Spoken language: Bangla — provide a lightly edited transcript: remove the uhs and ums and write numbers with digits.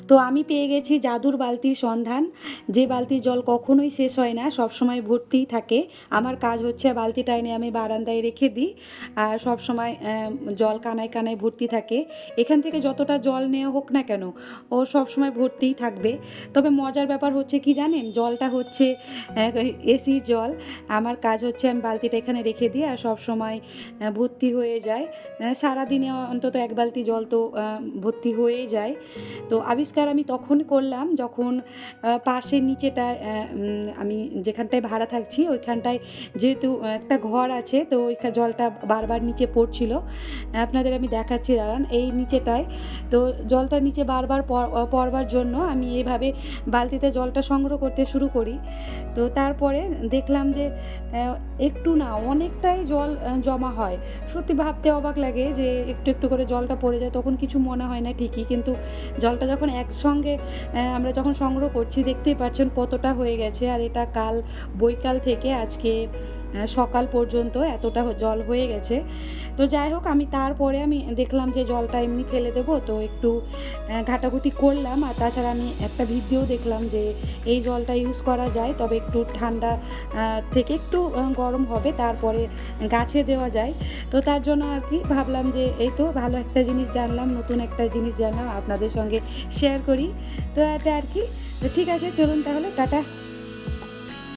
তো আমি পেয়ে গেছি জাদুর বালতির সন্ধান। যে বালতির জল কখনোই শেষ হয় না, সবসময় ভর্তিই থাকে। আমার কাজ হচ্ছে বালতিটা এনে আমি বারান্দায় রেখে দিই। আর সবসময় জল কানায় কানায় ভর্তি থাকে। এখান থেকে যতটা জল নেওয়া হোক না কেন, ও সবসময় ভর্তিই থাকবে। তবে মজার ব্যাপার হচ্ছে কি জানেন? জলটা হচ্ছে এসির জল। আমার কাজ হচ্ছে আমি বালতিটা এখানে রেখে দিই আর সবসময় ভর্তি হয়ে যায়। সারাদিনে অন্তত ১ বালতি জল তো ভর্তি হয়েই যায়। তো আবিষ্কার আমি তখন করলাম যখন পাশের নিচেটায় আমি যেখানটায় ভাড়া থাকছি ওইখানটায় যেহেতু একটা ঘর আছে, তো জলটা বারবার নিচে পড়ছিল। আপনাদের আমি দেখাচ্ছি দাঁড়ান। এই নিচেটায় তো জলটা নিচে বারবার পড়বার জন্য আমি এভাবে বালতিতে জলটা সংগ্রহ করতে শুরু করি। তো তারপরে দেখলাম যে একটু না অনেকটাই জল জমা হয়। সত্যি ভাবতে অবাক লাগে যে একটু, একটু করে জলটা পড়ে যায়, তখন কিছু মনে হয় না ঠিকই, কিন্তু জলটা যখন একসঙ্গে আমরা যখন সংগ্রহ করছি দেখতেই পাচ্ছেন কতটা হয়ে গেছে। আর এটা কাল বৈকাল থেকে আজকে সকাল পর্যন্ত এতটা জল হয়ে গেছে। তো যাই হোক, আমি তারপরে আমি দেখলাম যে জলটা এমনি ফেলে দেবো, তো একটু ঘাটাঘুটি করলাম। আর তাছাড়া আমি একটা ভিডিও দেখলাম যে এই জলটা ইউজ করা যায়, তবে একটু ঠান্ডা থেকে একটু গরম হবে, তারপরে গাছে দেওয়া যায়। তো তার জন্য আর কি ভাবলাম যে এই তো ভালো একটা জিনিস জানলাম, নতুন একটা জিনিস জানলাম, আপনাদের সঙ্গে শেয়ার করি। তো এটা আর কি। তো ঠিক আছে, চলুন তাহলে টাটা।